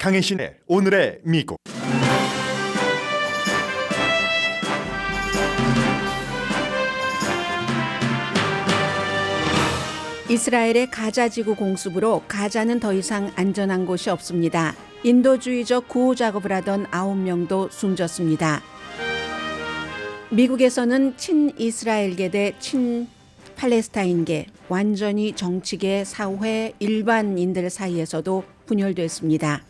강혜신의 오늘의 미국. 이스라엘의 가자지구 공습으로 가자는 더 이상 안전한 곳이 없습니다. 인도주의적 구호 작업을 하던 9명도 숨졌습니다. 미국에서는 친이스라엘계 대 친팔레스타인계, 완전히 정치계, 사회, 일반인들 사이에서도 분열됐습니다.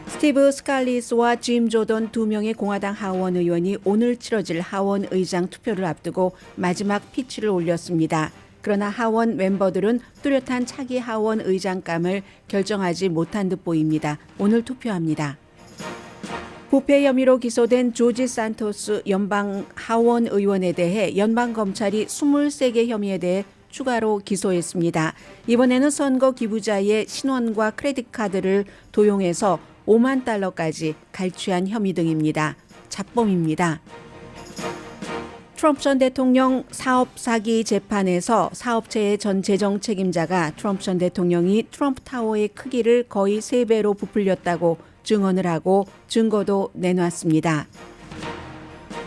스티브 스칼리스와 짐 조던 두 명의 공화당 하원 의원이 오늘 치러질 하원 의장 투표를 앞두고 마지막 피치를 올렸습니다. 그러나 하원 멤버들은 뚜렷한 차기 하원 의장감을 결정하지 못한 듯 보입니다. 오늘 투표합니다. 부패 혐의로 기소된 조지 산토스 연방 하원 의원에 대해 연방검찰이 23개 혐의에 대해 추가로 기소했습니다. 이번에는 선거 기부자의 신원과 크레딧 카드를 도용해서 5만 달러까지 갈취한 혐의 등입니다. 잡범입니다. 트럼프 전 대통령 사업 사기 재판에서 사업체의 전 재정 책임자가 트럼프 전 대통령이 트럼프 타워의 크기를 거의 3배로 부풀렸다고 증언을 하고 증거도 내놨습니다.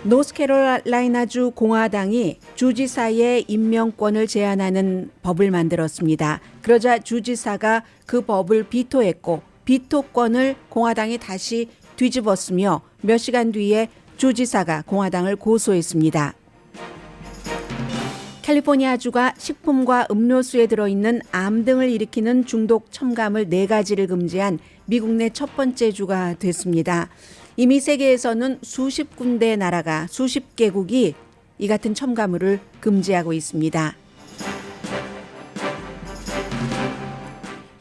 노스캐롤라이나주 공화당이 주지사의 임명권을 제한하는 법을 만들었습니다. 그러자 주지사가 그 법을 비토했고 비토권을 공화당이 다시 뒤집었으며 몇 시간 뒤에 주지사가 공화당을 고소했습니다. 캘리포니아주가 식품과 음료수에 들어있는 암 등을 일으키는 중독 첨가물 4가지를 금지한 미국 내 첫 번째 주가 됐습니다. 이미 세계에서는 수십 군데 나라가 수십 개국이 이 같은 첨가물을 금지하고 있습니다.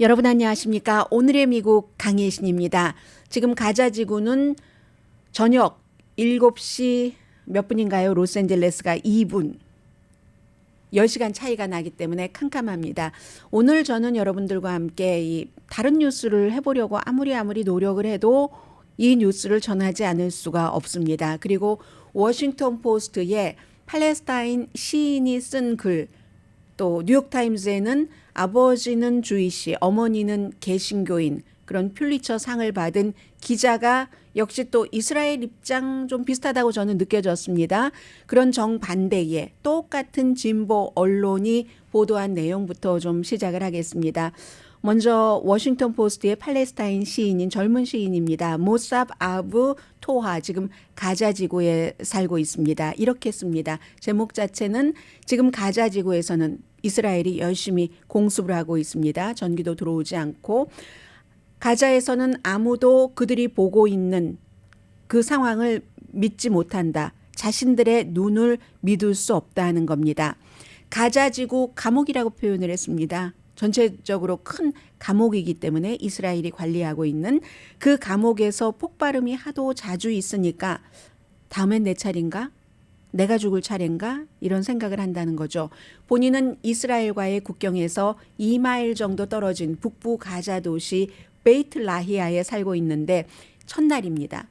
여러분 안녕하십니까? 오늘의 미국 강혜신입니다. 지금 가자지구는 저녁 7시 몇 분인가요? 로스앤젤레스가 2분. 10시간 차이가 나기 때문에 캄캄합니다. 오늘 저는 여러분들과 함께 이 다른 뉴스를 해보려고 아무리 노력을 해도 이 뉴스를 전하지 않을 수가 없습니다. 그리고 워싱턴 포스트에 팔레스타인 시인이 쓴 글, 또 뉴욕타임즈에는 아버지는 주이시, 어머니는 개신교인, 그런 퓰리처 상을 받은 기자가 역시 또 이스라엘 입장 좀 비슷하다고 저는 느껴졌습니다. 그런 정반대의 똑같은 진보 언론이 보도한 내용부터 좀 시작을 하겠습니다. 먼저 워싱턴 포스트의 팔레스타인 시인인 젊은 시인입니다. 모삽 아부 토하, 지금 가자지구에 살고 있습니다. 이렇게 씁니다. 제목 자체는 지금 가자지구에서는 이스라엘이 열심히 공습을 하고 있습니다. 전기도 들어오지 않고 가자에서는 아무도 그들이 보고 있는 그 상황을 믿지 못한다. 자신들의 눈을 믿을 수 없다는 겁니다. 가자지구 감옥이라고 표현을 했습니다. 전체적으로 큰 감옥이기 때문에 이스라엘이 관리하고 있는 그 감옥에서 폭발음이 하도 자주 있으니까 다음엔 내 차례인가? 내가 죽을 차례인가? 이런 생각을 한다는 거죠. 본인은 이스라엘과의 국경에서 2마일 정도 떨어진 북부 가자 도시 베이트 라히아에 살고 있는데 첫날입니다.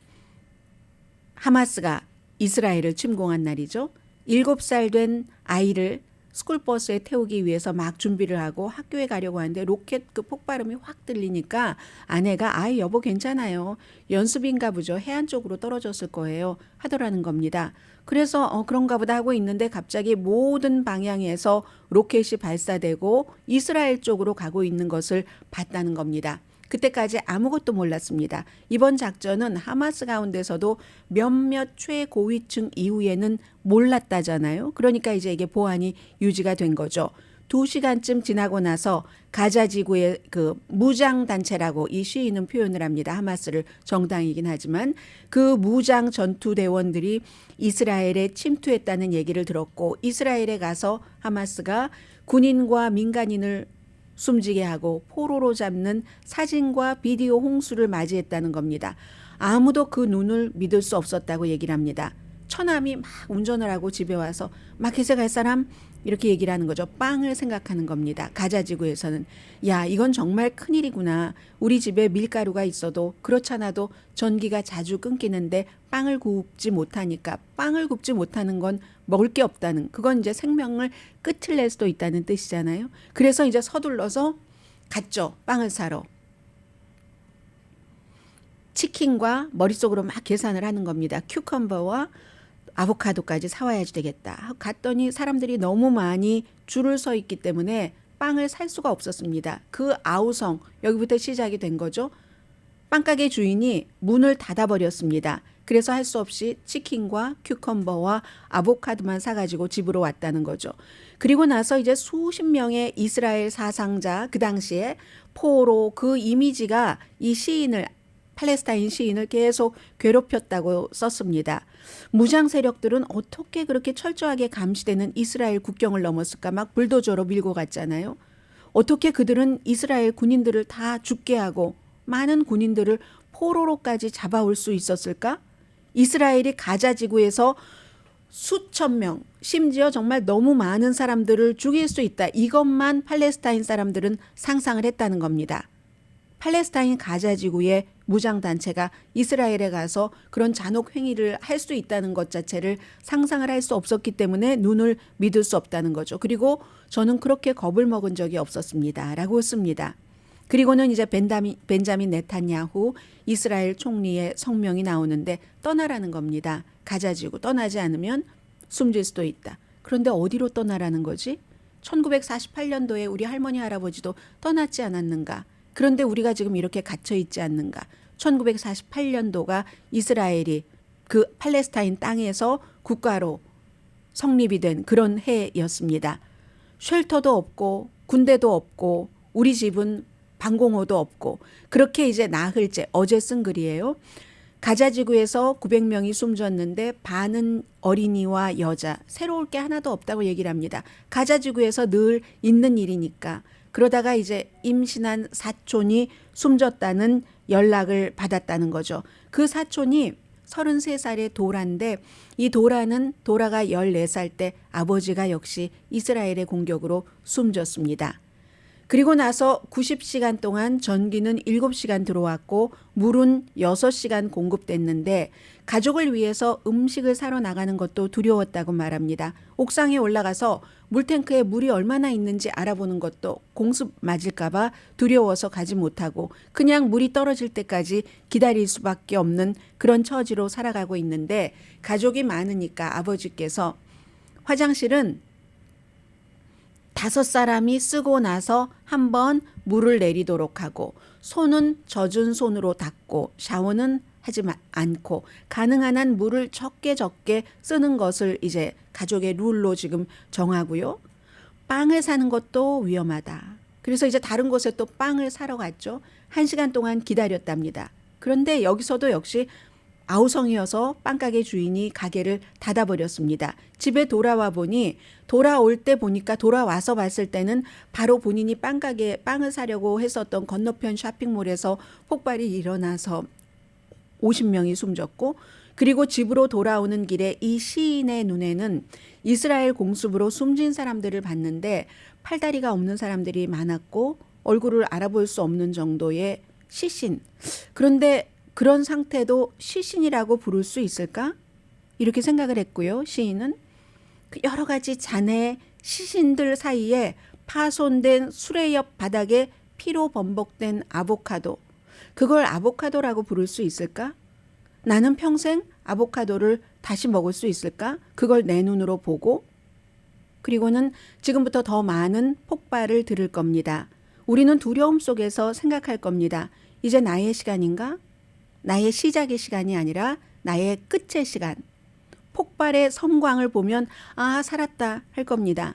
하마스가 이스라엘을 침공한 날이죠. 7살 된 아이를 스쿨버스에 태우기 위해서 막 준비를 하고 학교에 가려고 하는데 로켓 폭발음이 확 들리니까 아내가 아이 여보 괜찮아요. 연습인가 보죠. 해안 쪽으로 떨어졌을 거예요. 하더라는 겁니다. 그래서 그런가 보다 하고 있는데 갑자기 모든 방향에서 로켓이 발사되고 이스라엘 쪽으로 가고 있는 것을 봤다는 겁니다. 그때까지 아무것도 몰랐습니다. 이번 작전은 하마스 가운데서도 몇몇 최고위층 이후에는 몰랐다잖아요. 그러니까 이제 이게 보안이 유지가 된 거죠. 2시간쯤 지나고 나서 가자지구의 그 무장단체라고 이 시인은 표현을 합니다. 하마스를 정당이긴 하지만 그 무장 전투대원들이 이스라엘에 침투했다는 얘기를 들었고 이스라엘에 가서 하마스가 군인과 민간인을 숨지게 하고 포로로 잡는 사진과 비디오 홍수를 맞이했다는 겁니다. 아무도 그 눈을 믿을 수 없었다고 얘기를 합니다. 처남이 막 운전을 하고 집에 와서 마켓에 갈 사람 이렇게 얘기를 하는 거죠. 빵을 생각하는 겁니다. 가자지구에서는 야 이건 정말 큰일이구나. 우리 집에 밀가루가 있어도 그렇잖아도 전기가 자주 끊기는데 빵을 굽지 못하니까 빵을 굽지 못하는 건 먹을 게 없다는 그건 이제 생명을 끝을 낼 수도 있다는 뜻이잖아요. 그래서 이제 서둘러서 갔죠. 빵을 사러. 치킨과 머릿속으로 막 계산을 하는 겁니다. 큐컴버와 아보카도까지 사와야지 되겠다. 갔더니 사람들이 너무 많이 줄을 서 있기 때문에 빵을 살 수가 없었습니다. 그 아우성, 여기부터 시작이 된 거죠. 빵가게 주인이 문을 닫아버렸습니다. 그래서 할 수 없이 치킨과 큐컴버와 아보카도만 사가지고 집으로 왔다는 거죠. 그리고 나서 이제 수십 명의 이스라엘 사상자, 그 당시에 포로 그 이미지가 이 시인을, 팔레스타인 시인을 계속 괴롭혔다고 썼습니다. 무장 세력들은 어떻게 그렇게 철저하게 감시되는 이스라엘 국경을 넘었을까? 막 불도저로 밀고 갔잖아요. 어떻게 그들은 이스라엘 군인들을 다 죽게 하고 많은 군인들을 포로로까지 잡아올 수 있었을까? 이스라엘이 가자 지구에서 수천 명, 심지어 정말 너무 많은 사람들을 죽일 수 있다. 이것만 팔레스타인 사람들은 상상을 했다는 겁니다. 팔레스타인 가자 지구의 무장단체가 이스라엘에 가서 그런 잔혹 행위를 할 수 있다는 것 자체를 상상을 할 수 없었기 때문에 눈을 믿을 수 없다는 거죠. 그리고 저는 그렇게 겁을 먹은 적이 없었습니다. 라고 씁니다. 그리고는 이제 벤자민 네탄야후 이스라엘 총리의 성명이 나오는데 떠나라는 겁니다. 가자 지구 떠나지 않으면 숨질 수도 있다. 그런데 어디로 떠나라는 거지? 1948년도에 우리 할머니 할아버지도 떠났지 않았는가? 그런데 우리가 지금 이렇게 갇혀 있지 않는가? 1948년도가 이스라엘이 그 팔레스타인 땅에서 국가로 성립이 된 그런 해였습니다. 쉘터도 없고 군대도 없고 우리 집은 방공호도 없고 그렇게 이제 나흘째 어제 쓴 글이에요. 가자 지구에서 900명이 숨졌는데 반은 어린이와 여자, 새로울 게 하나도 없다고 얘기를 합니다. 가자 지구에서 늘 있는 일이니까. 그러다가 이제 임신한 사촌이 숨졌다는 연락을 받았다는 거죠. 그 사촌이 33살의 도라인데 이 도라가 14살 때 아버지가 역시 이스라엘의 공격으로 숨졌습니다. 그리고 나서 90시간 동안 전기는 7시간 들어왔고 물은 6시간 공급됐는데 가족을 위해서 음식을 사러 나가는 것도 두려웠다고 말합니다. 옥상에 올라가서 물탱크에 물이 얼마나 있는지 알아보는 것도 공습 맞을까 봐 두려워서 가지 못하고 그냥 물이 떨어질 때까지 기다릴 수밖에 없는 그런 처지로 살아가고 있는데 가족이 많으니까 아버지께서 화장실은 5사람이 쓰고 나서 한번 물을 내리도록 하고 손은 젖은 손으로 닦고 샤워는 하지 않고 가능한 한 물을 적게 쓰는 것을 이제 가족의 룰로 지금 정하고요. 빵을 사는 것도 위험하다. 그래서 이제 다른 곳에 또 빵을 사러 갔죠. 1시간 동안 기다렸답니다. 그런데 여기서도 역시 아우성이어서 빵가게 주인이 가게를 닫아버렸습니다. 집에 돌아와 보니 돌아올 때 보니까 돌아와서 봤을 때는 바로 본인이 빵가게 빵을 사려고 했었던 건너편 쇼핑몰에서 폭발이 일어나서 50명이 숨졌고 그리고 집으로 돌아오는 길에 이 시인의 눈에는 이스라엘 공습으로 숨진 사람들을 봤는데 팔다리가 없는 사람들이 많았고 얼굴을 알아볼 수 없는 정도의 시신. 그런데 그런 상태도 시신이라고 부를 수 있을까? 이렇게 생각을 했고요. 시인은 여러 가지 잔해 시신들 사이에 파손된 수레옆 바닥에 피로 범벅된 아보카도. 그걸 아보카도라고 부를 수 있을까? 나는 평생 아보카도를 다시 먹을 수 있을까? 그걸 내 눈으로 보고 그리고는 지금부터 더 많은 폭발을 들을 겁니다. 우리는 두려움 속에서 생각할 겁니다. 이제 나의 시간인가? 나의 시작의 시간이 아니라 나의 끝의 시간. 폭발의 섬광을 보면 아 살았다 할 겁니다.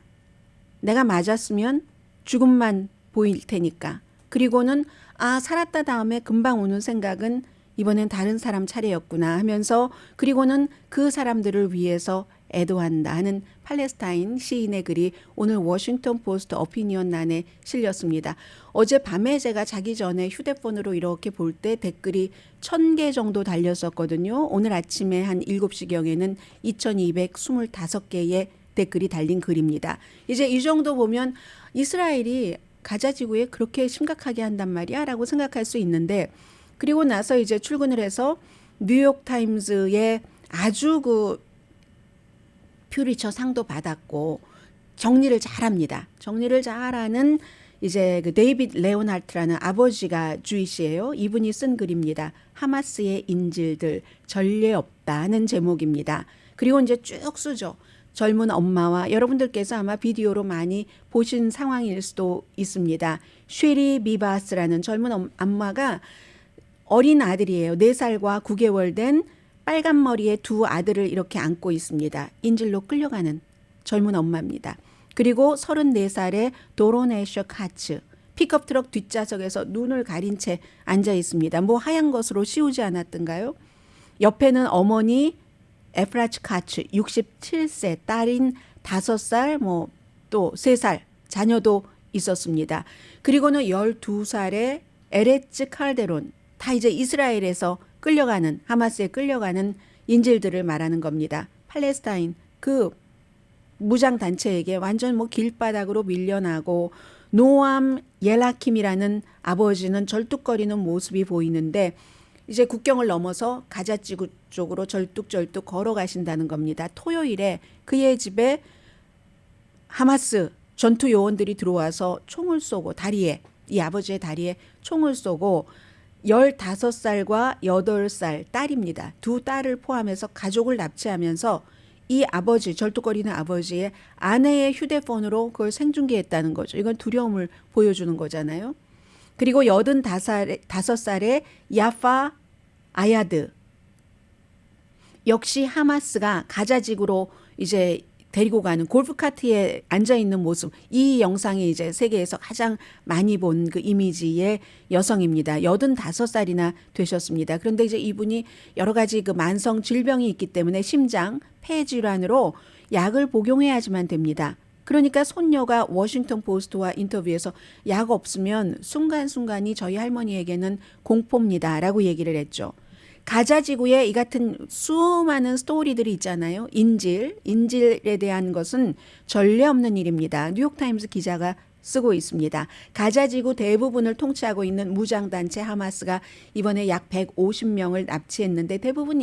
내가 맞았으면 죽음만 보일 테니까. 그리고는 아 살았다 다음에 금방 오는 생각은 이번엔 다른 사람 차례였구나 하면서 그리고는 그 사람들을 위해서 애도한다 하는 팔레스타인 시인의 글이 오늘 워싱턴 포스트 오피니언란에 실렸습니다. 어젯밤에 제가 자기 전에 휴대폰으로 이렇게 볼 때 댓글이 1000개 정도 달렸었거든요. 오늘 아침에 한 7시경에는 2225개의 댓글이 달린 글입니다. 이제 이 정도 보면 이스라엘이 가자 지구에 그렇게 심각하게 한단 말이야 라고 생각할 수 있는데 그리고 나서 이제 출근을 해서 뉴욕타임즈에 아주 그 퓨리처 상도 받았고 정리를 잘합니다. 정리를 잘하는 이제 그 데이빗 레오나르트라는 아버지가 주이시예요. 이분이 쓴 글입니다. 하마스의 인질들 전례 없다는 제목입니다. 그리고 이제 쭉 쓰죠. 젊은 엄마와 여러분들께서 아마 비디오로 많이 보신 상황일 수도 있습니다. 쉐리 비바스라는 젊은 엄마가 어린 아들이에요. 4살과 9개월 된 빨간 머리의 두 아들을 이렇게 안고 있습니다. 인질로 끌려가는 젊은 엄마입니다. 그리고 34살의 도로네셔 카츠 픽업 트럭 뒷좌석에서 눈을 가린 채 앉아 있습니다. 뭐 하얀 것으로 씌우지 않았던가요? 옆에는 어머니 에프라츠 카츠 67세 딸인 5살 뭐 또 3살 자녀도 있었습니다. 그리고는 12살의 에레츠 칼데론 다 이제 이스라엘에서 끌려가는 하마스에 끌려가는 인질들을 말하는 겁니다. 팔레스타인 그 무장 단체에게 완전 뭐 길바닥으로 밀려나고 노암 옐라킴이라는 아버지는 절뚝거리는 모습이 보이는데 이제 국경을 넘어서 가자지구 쪽으로 절뚝절뚝 걸어가신다는 겁니다. 토요일에 그의 집에 하마스 전투 요원들이 들어와서 총을 쏘고 다리에 이 아버지의 다리에 총을 쏘고 15살과 8살 딸입니다. 두 딸을 포함해서 가족을 납치하면서 이 아버지 절뚝거리는 아버지의 아내의 휴대폰으로 그걸 생중계했다는 거죠. 이건 두려움을 보여주는 거잖아요. 그리고 85살의 야파 아야드 역시 하마스가 가자지구로 이제 데리고 가는 골프카트에 앉아 있는 모습. 이 영상이 이제 세계에서 가장 많이 본 그 이미지의 여성입니다. 85살이나 되셨습니다. 그런데 이제 이분이 여러 가지 그 만성 질병이 있기 때문에 심장, 폐 질환으로 약을 복용해야지만 됩니다. 그러니까 손녀가 워싱턴 포스트와 인터뷰에서 약 없으면 순간순간이 저희 할머니에게는 공포입니다라고 얘기를 했죠. 가자 지구에 이 같은 수많은 스토리들이 있잖아요. 인질에 대한 것은 전례 없는 일입니다. 뉴욕타임스 기자가 쓰고 있습니다. 가자 지구 대부분을 통치하고 있는 무장단체 하마스가 이번에 약 150명을 납치했는데 대부분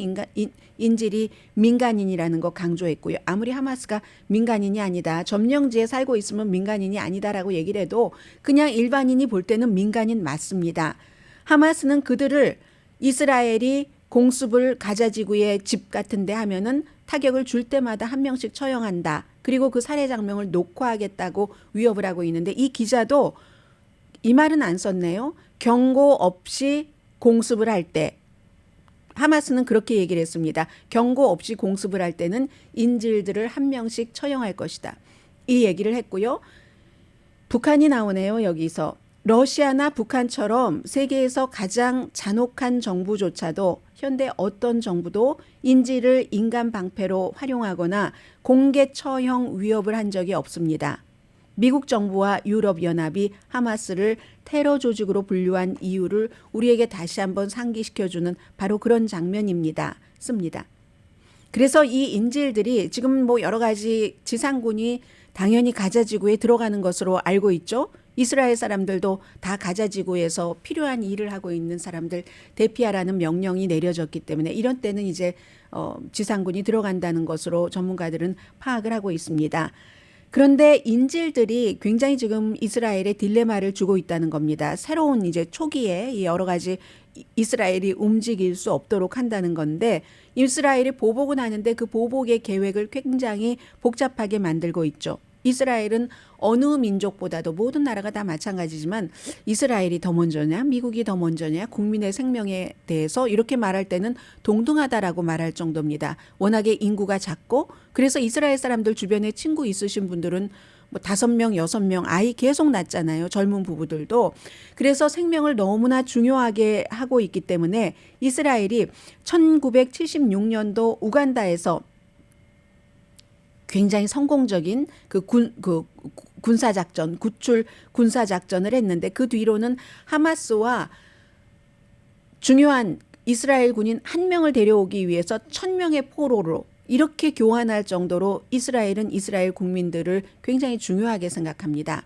인질이 민간인이라는 거 강조했고요. 아무리 하마스가 민간인이 아니다. 점령지에 살고 있으면 민간인이 아니다라고 얘기를 해도 그냥 일반인이 볼 때는 민간인 맞습니다. 하마스는 그들을 이스라엘이 공습을 가자지구의 집 같은 데 하면은 타격을 줄 때마다 한 명씩 처형한다. 그리고 그 살해 장면을 녹화하겠다고 위협을 하고 있는데 이 기자도 이 말은 안 썼네요. 경고 없이 공습을 할 때 하마스는 그렇게 얘기를 했습니다. 경고 없이 공습을 할 때는 인질들을 한 명씩 처형할 것이다. 이 얘기를 했고요. 북한이 나오네요. 여기서. 러시아나 북한처럼 세계에서 가장 잔혹한 정부조차도 현대 어떤 정부도 인질을 인간 방패로 활용하거나 공개 처형 위협을 한 적이 없습니다. 미국 정부와 유럽연합이 하마스를 테러 조직으로 분류한 이유를 우리에게 다시 한번 상기시켜주는 바로 그런 장면입니다. 씁니다. 그래서 이 인질들이 지금 뭐 여러 가지 지상군이 당연히 가자지구에 들어가는 것으로 알고 있죠. 이스라엘 사람들도 다 가자지구에서 필요한 일을 하고 있는 사람들 대피하라는 명령이 내려졌기 때문에 이런 때는 이제 지상군이 들어간다는 것으로 전문가들은 파악을 하고 있습니다. 그런데 인질들이 굉장히 지금 이스라엘에 딜레마를 주고 있다는 겁니다. 새로운 이제 초기에 여러 가지 이스라엘이 움직일 수 없도록 한다는 건데 이스라엘이 보복은 하는데 그 보복의 계획을 굉장히 복잡하게 만들고 있죠. 이스라엘은 어느 민족보다도 모든 나라가 다 마찬가지지만 이스라엘이 더 먼저냐 미국이 더 먼저냐 국민의 생명에 대해서 이렇게 말할 때는 동등하다라고 말할 정도입니다. 워낙에 인구가 작고 그래서 이스라엘 사람들 주변에 친구 있으신 분들은 뭐 5명, 6명 아이 계속 낳잖아요. 젊은 부부들도. 그래서 생명을 너무나 중요하게 하고 있기 때문에 이스라엘이 1976년도 우간다에서 굉장히 성공적인 군사작전, 구출 군사작전을 했는데 그 뒤로는 하마스와 중요한 이스라엘 군인 1명을 데려오기 위해서 1000명의 포로로 이렇게 교환할 정도로 이스라엘은 이스라엘 국민들을 굉장히 중요하게 생각합니다.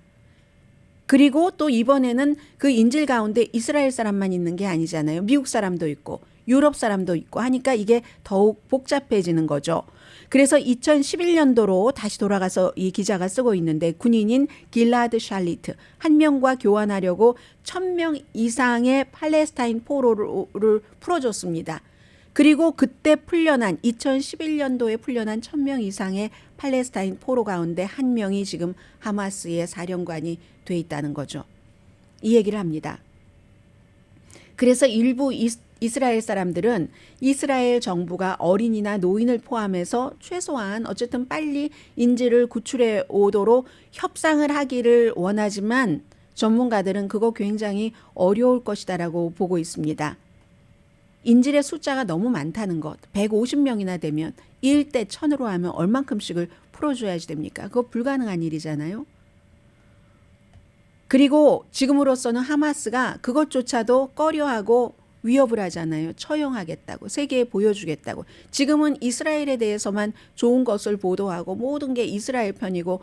그리고 또 이번에는 그 인질 가운데 이스라엘 사람만 있는 게 아니잖아요. 미국 사람도 있고 유럽 사람도 있고 하니까 이게 더욱 복잡해지는 거죠. 그래서 2011년도로 다시 돌아가서 이 기자가 쓰고 있는데 군인인 길라드 샬리트 한 명과 교환하려고 1,000명 이상의 팔레스타인 포로를 풀어줬습니다. 그리고 그때 풀려난 2011년도에 풀려난 1,000명 이상의 팔레스타인 포로 가운데 한 명이 지금 하마스의 사령관이 돼 있다는 거죠. 이 얘기를 합니다. 그래서 일부 이스라엘 사람들은 이스라엘 정부가 어린이나 노인을 포함해서 최소한 어쨌든 빨리 인질을 구출해 오도록 협상을 하기를 원하지만 전문가들은 그거 굉장히 어려울 것이다라고 보고 있습니다. 인질의 숫자가 너무 많다는 것, 150명이나 되면 1대 1,000으로 하면 얼만큼씩을 풀어줘야지 됩니까? 그거 불가능한 일이잖아요. 그리고 지금으로서는 하마스가 그것조차도 꺼려하고 위협을 하잖아요. 처형하겠다고, 세계에 보여주겠다고. 지금은 이스라엘에 대해서만 좋은 것을 보도하고 모든 게 이스라엘 편이고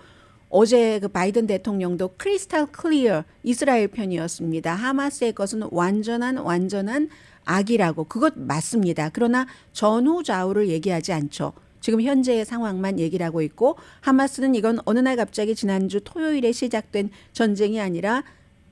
어제 그 바이든 대통령도 크리스탈 클리어 이스라엘 편이었습니다. 하마스의 것은 완전한 악이라고. 그것 맞습니다. 그러나 전후 좌우를 얘기하지 않죠. 지금 현재의 상황만 얘기를 하고 있고 하마스는 이건 어느 날 갑자기 지난주 토요일에 시작된 전쟁이 아니라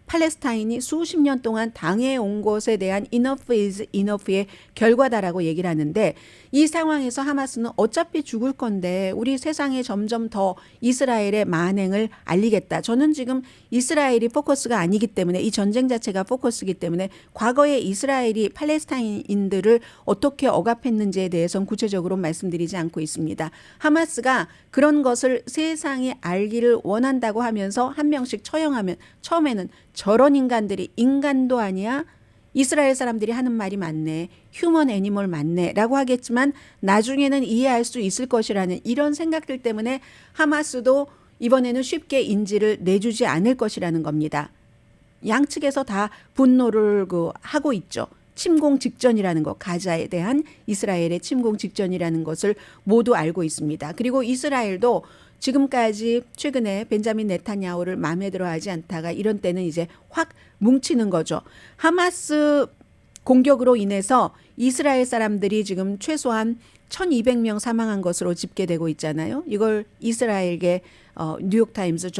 팔레스타인이 수십 년 동안 당해온 것에 대한 enough is enough의 결과다라고 얘기를 하는데 이 상황에서 하마스는 어차피 죽을 건데 우리 세상에 점점 더 이스라엘의 만행을 알리겠다. 저는 지금 이스라엘이 포커스가 아니기 때문에 이 전쟁 자체가 포커스이기 때문에 과거에 이스라엘이 팔레스타인들을 어떻게 억압했는지에 대해서는 구체적으로 말씀드리지 않고 있습니다. 하마스가 그런 것을 세상이 알기를 원한다고 하면서 한 명씩 처형하면 처음에는 저런 인간들이 인간도 아니야? 이스라엘 사람들이 하는 말이 맞네. 휴먼 애니멀 맞네. 라고 하겠지만 나중에는 이해할 수 있을 것이라는 이런 생각들 때문에 하마스도 이번에는 쉽게 인질을 내주지 않을 것이라는 겁니다. 양측에서 다 분노를 하고 있죠. 침공 직전이라는 것, 가자에 대한 이스라엘의 침공 직전이라는 것을 모두 알고 있습니다. 그리고 이스라엘도 지금까지 최근에 벤자민 네타냐후를 마음에 들어 하지 않다가 이런 때는 이제 확 뭉치는 거죠. 하마스 공격으로 인해서 이스라엘 사람들이 지금 최소한 1,200명 사망한 것으로 집계되고 있잖아요. 이걸 이스라엘계 뉴욕타임스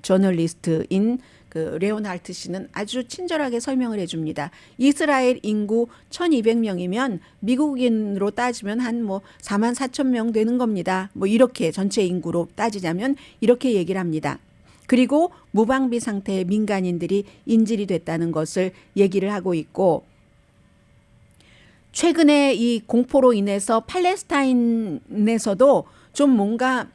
저널리스트인 그 레온할트 씨는 아주 친절하게 설명을 해줍니다. 이스라엘 인구 1,200명이면 미국인으로 따지면 한 44,000명 되는 겁니다. 이렇게 전체 인구로 따지자면 이렇게 얘기를 합니다. 그리고 무방비 상태의 민간인들이 인질이 됐다는 것을 얘기를 하고 있고 최근에 이 공포로 인해서 팔레스타인에서도 좀 뭔가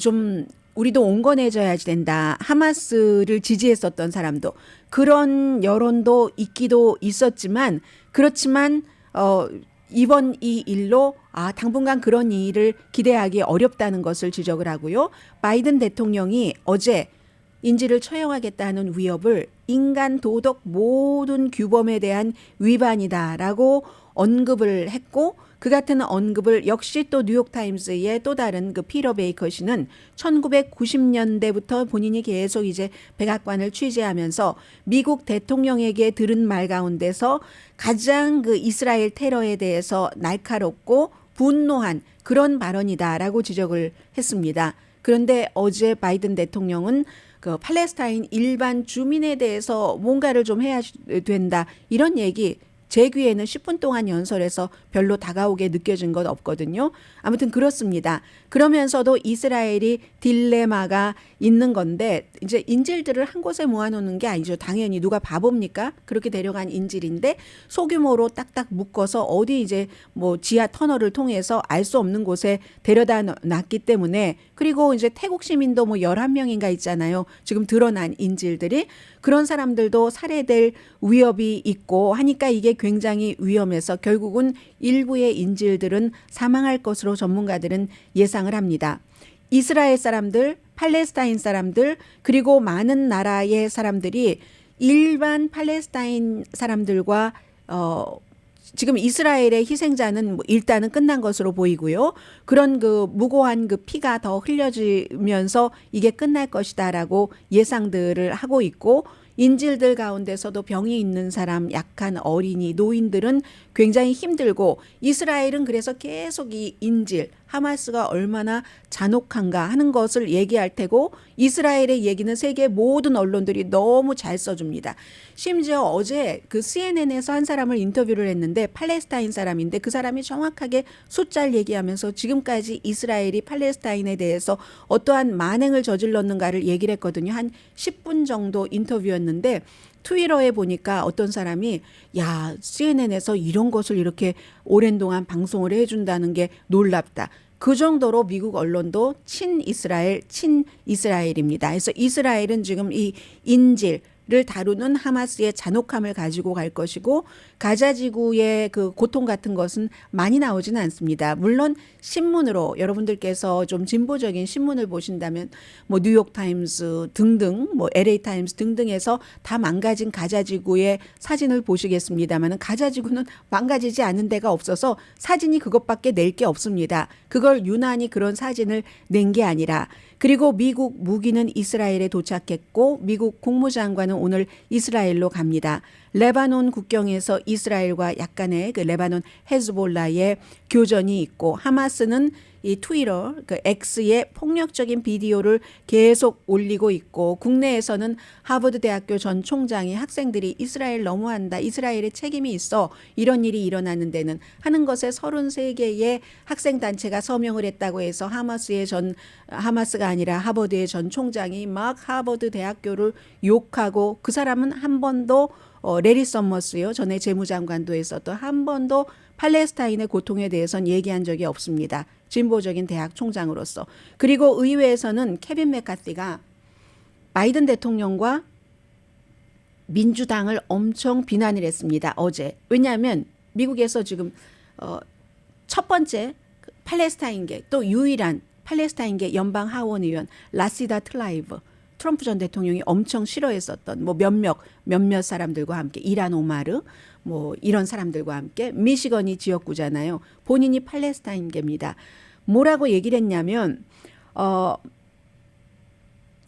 좀 우리도 온건해져야지 된다. 하마스를 지지했었던 사람도 그런 여론도 있기도 있었지만 그렇지만 이번 이 일로 당분간 그런 일을 기대하기 어렵다는 것을 지적을 하고요. 바이든 대통령이 어제 인질을 처형하겠다는 위협을 인간 도덕 모든 규범에 대한 위반이다라고 언급을 했고 그 같은 언급을 역시 또 뉴욕타임스의 또 다른 그 피터 베이커 씨는 1990년대부터 본인이 계속 이제 백악관을 취재하면서 미국 대통령에게 들은 말 가운데서 가장 그 이스라엘 테러에 대해서 날카롭고 분노한 그런 발언이다라고 지적을 했습니다. 그런데 어제 바이든 대통령은 그 팔레스타인 일반 주민에 대해서 뭔가를 좀 해야 된다 이런 얘기 제 귀에는 10분 동안 연설해서 별로 다가오게 느껴진 것 없거든요. 아무튼 그렇습니다. 그러면서도 이스라엘이 딜레마가 있는 건데 이제 인질들을 한 곳에 모아놓는 게 아니죠. 당연히 누가 바보입니까? 그렇게 데려간 인질인데 소규모로 딱딱 묶어서 어디 이제 지하 터널을 통해서 알 수 없는 곳에 데려다 놨기 때문에 그리고 이제 태국 시민도 11명인가 있잖아요. 지금 드러난 인질들이 그런 사람들도 살해될 위협이 있고 하니까 이게 굉장히 위험해서 결국은 일부의 인질들은 사망할 것으로 전문가들은 예상을 합니다. 이스라엘 사람들, 팔레스타인 사람들 그리고 많은 나라의 사람들이 일반 팔레스타인 사람들과 지금 이스라엘의 희생자는 일단은 끝난 것으로 보이고요. 그런 그 무고한 그 피가 더 흘려지면서 이게 끝날 것이다라고 예상들을 하고 있고 인질들 가운데서도 병이 있는 사람, 약한 어린이, 노인들은 굉장히 힘들고 이스라엘은 그래서 계속 이 인질, 하마스가 얼마나 잔혹한가 하는 것을 얘기할 테고 이스라엘의 얘기는 세계 모든 언론들이 너무 잘 써줍니다. 심지어 어제 그 CNN에서 한 사람을 인터뷰를 했는데 팔레스타인 사람인데 그 사람이 정확하게 숫자를 얘기하면서 지금까지 이스라엘이 팔레스타인에 대해서 어떠한 만행을 저질렀는가를 얘기를 했거든요. 한 10분 정도 인터뷰였는데 트위터에 보니까 어떤 사람이 야, CNN에서 이런 것을 이렇게 오랜 동안 방송을 해준다는 게 놀랍다. 그 정도로 미국 언론도 친이스라엘입니다. 그래서 이스라엘은 지금 이 인질을 다루는 하마스의 잔혹함을 가지고 갈 것이고 가자 지구의 그 고통 같은 것은 많이 나오지는 않습니다. 물론 신문으로 여러분들께서 좀 진보적인 신문을 보신다면 뭐 뉴욕 타임스 등등 뭐 LA 타임스 등등에서 다 망가진 가자 지구의 사진을 보시겠습니다만 가자 지구는 망가지지 않은 데가 없어서 사진이 그것밖에 낼 게 없습니다. 그걸 유난히 그런 사진을 낸 게 아니라 그리고 미국 무기는 이스라엘에 도착했고 미국 국무장관은 오늘 이스라엘로 갑니다. 레바논 국경에서 이스라엘과 약간의 그 레바논 헤즈볼라의 교전이 있고 하마스는 이 트위터, 그 X의 폭력적인 비디오를 계속 올리고 있고 국내에서는 하버드 대학교 전 총장이 학생들이 이스라엘 너무한다. 이스라엘에 책임이 있어. 이런 일이 일어나는 데는 하는 것에 33개의 학생단체가 서명을 했다고 해서 하마스가 아니라 하버드의 전 총장이 막 하버드 대학교를 욕하고 그 사람은 한 번도 레리 서머스요. 전에 재무장관도 했었던 한 번도 팔레스타인의 고통에 대해서는 얘기한 적이 없습니다. 진보적인 대학 총장으로서. 그리고 의회에서는 케빈 맥카티가 바이든 대통령과 민주당을 엄청 비난을 했습니다. 어제. 왜냐하면 미국에서 지금 첫 번째 팔레스타인계 또 유일한 팔레스타인계 연방 하원 의원 라시다 트라이브 트럼프 전 대통령이 엄청 싫어했었던 뭐 몇몇 사람들과 함께 이란 오마르 뭐 이런 사람들과 함께 미시건이 지역구잖아요. 본인이 팔레스타인계입니다. 뭐라고 얘기를 했냐면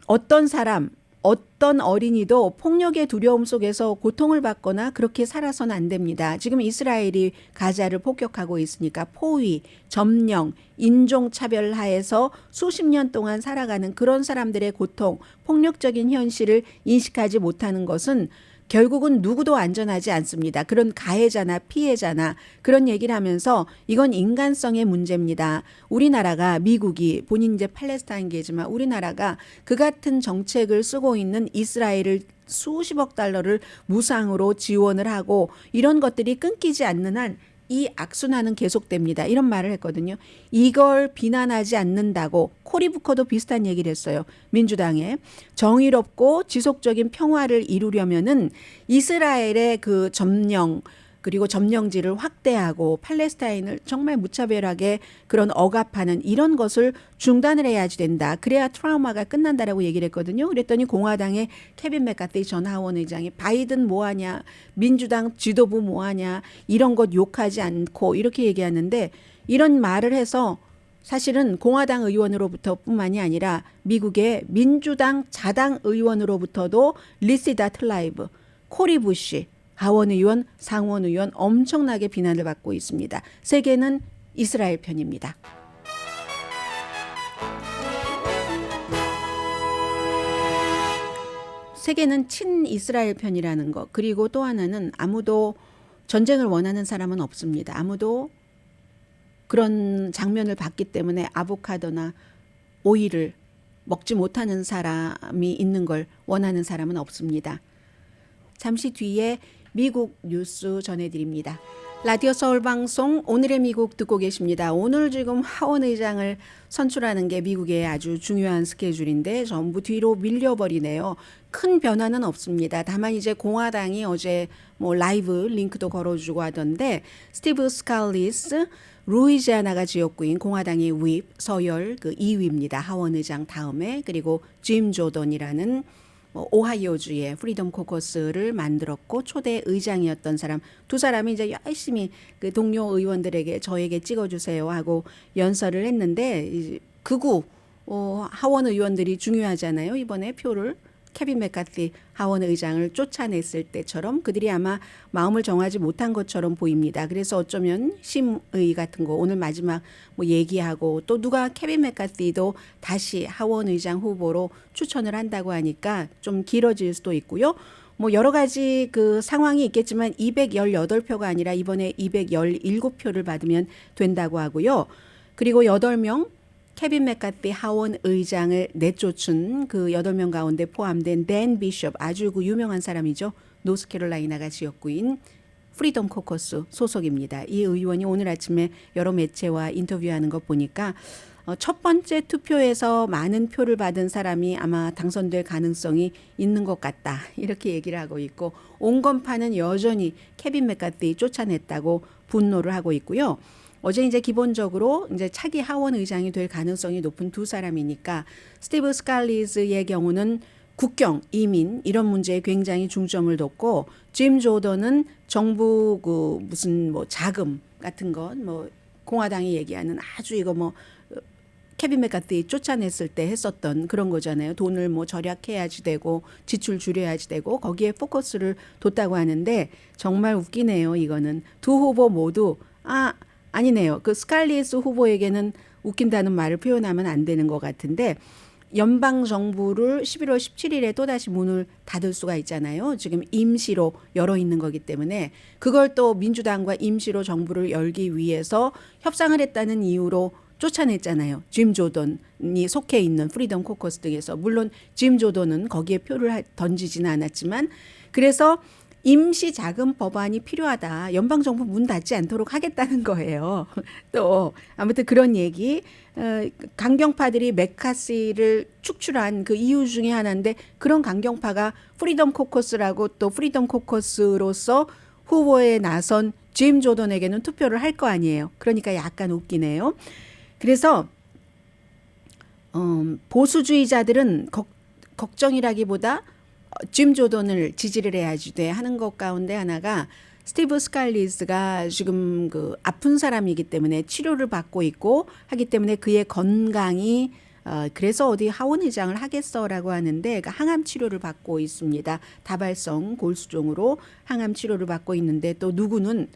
어떤 사람 어떤 어린이도 폭력의 두려움 속에서 고통을 받거나 그렇게 살아서는 안 됩니다. 지금 이스라엘이 가자를 폭격하고 있으니까 포위, 점령, 인종차별 하에서 수십 년 동안 살아가는 그런 사람들의 고통, 폭력적인 현실을 인식하지 못하는 것은 결국은 누구도 안전하지 않습니다. 그런 가해자나 피해자나 그런 얘기를 하면서 이건 인간성의 문제입니다. 우리나라가 미국이 본인 이제 팔레스타인계지만 우리나라가 그 같은 정책을 쓰고 있는 이스라엘을 수십억 달러를 무상으로 지원을 하고 이런 것들이 끊기지 않는 한 이 악순환은 계속됩니다. 이런 말을 했거든요. 이걸 비난하지 않는다고 코리 부커도 비슷한 얘기를 했어요. 민주당에 정의롭고 지속적인 평화를 이루려면은 이스라엘의 그 점령 그리고 점령지를 확대하고 팔레스타인을 정말 무차별하게 그런 억압하는 이런 것을 중단을 해야지 된다. 그래야 트라우마가 끝난다라고 얘기를 했거든요. 그랬더니 공화당의 케빈 맥카티 전 하원 의장이 바이든 뭐하냐, 민주당 지도부 뭐하냐 이런 것 욕하지 않고 이렇게 얘기하는데 이런 말을 해서 사실은 공화당 의원으로부터 뿐만이 아니라 미국의 민주당 자당 의원으로부터도 리시다 틀라이브, 코리 부시 하원 의원, 상원 의원 엄청나게 비난을 받고 있습니다. 세계는 이스라엘 편입니다. 세계는 친이스라엘 편이라는 것. 그리고 또 하나는 아무도 전쟁을 원하는 사람은 없습니다. 아무도 그런 장면을 봤기 때문에 아보카도나 오이를 먹지 못하는 사람이 있는 걸 원하는 사람은 없습니다. 잠시 뒤에 미국 뉴스 전해드립니다. 라디오 서울방송 오늘의 미국 듣고 계십니다. 오늘 지금 하원 의장을 선출하는 게 미국의 아주 중요한 스케줄인데 전부 뒤로 밀려버리네요. 큰 변화는 없습니다. 다만 이제 공화당이 어제 뭐 라이브 링크도 걸어주고 하던데 스티브 스칼리스 루이지아나가 지역구인 공화당의 윕 서열 그 2위입니다. 하원 의장 다음에 그리고 짐 조던이라는 오하이오주의 프리덤 코커스를 만들었고 초대 의장이었던 사람 두 사람이 이제 열심히 그 동료 의원들에게 저에게 찍어주세요 하고 연설을 했는데 극우 하원 의원들이 중요하잖아요. 이번에 표를 케빈 맥카티 하원 의장을 쫓아냈을 때처럼 그들이 아마 마음을 정하지 못한 것처럼 보입니다. 그래서 어쩌면 심의 같은 거 오늘 마지막 뭐 얘기하고 또 누가 케빈 맥카티도 다시 하원 의장 후보로 추천을 한다고 하니까 좀 길어질 수도 있고요. 뭐 여러 가지 그 상황이 있겠지만 218표가 아니라 이번에 217표를 받으면 된다고 하고요. 그리고 8명 케빈 맥카티 하원 의장을 내쫓은 그 8명 가운데 포함된 댄 비숍 아주 그 유명한 사람이죠. 노스캐롤라이나가 지역구인 프리덤 코커스 소속입니다. 이 의원이 오늘 아침에 여러 매체와 인터뷰하는 것 보니까 첫 번째 투표에서 많은 표를 받은 사람이 아마 당선될 가능성이 있는 것 같다. 이렇게 얘기를 하고 있고 온건파는 여전히 케빈 맥카티 쫓아냈다고 분노를 하고 있고요. 어제 이제 기본적으로 이제 차기 하원 의장이 될 가능성이 높은 두 사람이니까 스티브 스칼리즈의 경우는 국경, 이민 이런 문제에 굉장히 중점을 뒀고 짐 조던은 정부 그 무슨 뭐 자금 같은 것 뭐 공화당이 얘기하는 아주 이거 뭐 케빈 맥카티 쫓아냈을 때 했었던 그런 거잖아요. 돈을 뭐 절약해야지 되고 지출 줄여야지 되고 거기에 포커스를 뒀다고 하는데 정말 웃기네요. 이거는 두 후보 모두 아니네요. 그 스칼리스 후보에게는 웃긴다는 말을 표현하면 안 되는 것 같은데 연방 정부를 11월 17일에 또다시 문을 닫을 수가 있잖아요. 지금 임시로 열어 있는 거기 때문에 그걸 또 민주당과 임시로 정부를 열기 위해서 협상을 했다는 이유로 쫓아냈잖아요. 짐 조던이 속해 있는 프리덤 코커스 등에서. 물론 짐 조던은 거기에 표를 던지지는 않았지만 그래서 임시 자금 법안이 필요하다. 연방정부 문 닫지 않도록 하겠다는 거예요. 또 아무튼 그런 얘기. 강경파들이 맥카시를 축출한 그 이유 중에 하나인데 그런 강경파가 프리덤 코커스라고 또 프리덤 코커스로서 후보에 나선 짐 조던에게는 투표를 할 거 아니에요. 그러니까 약간 웃기네요. 그래서 보수주의자들은 걱정이라기보다 짐 조던을 지지를 해야지 돼 하는 것 가운데 하나가 스티브 스칼리스가 지금 그 아픈 사람이기 때문에 치료를 받고 있고 하기 때문에 그의 건강이 그래서 어디 하원 의장을 하겠어라고 하는데 그러니까 항암 치료를 받고 있습니다. 다발성 골수종으로 항암 치료를 받고 있는데 또 누구는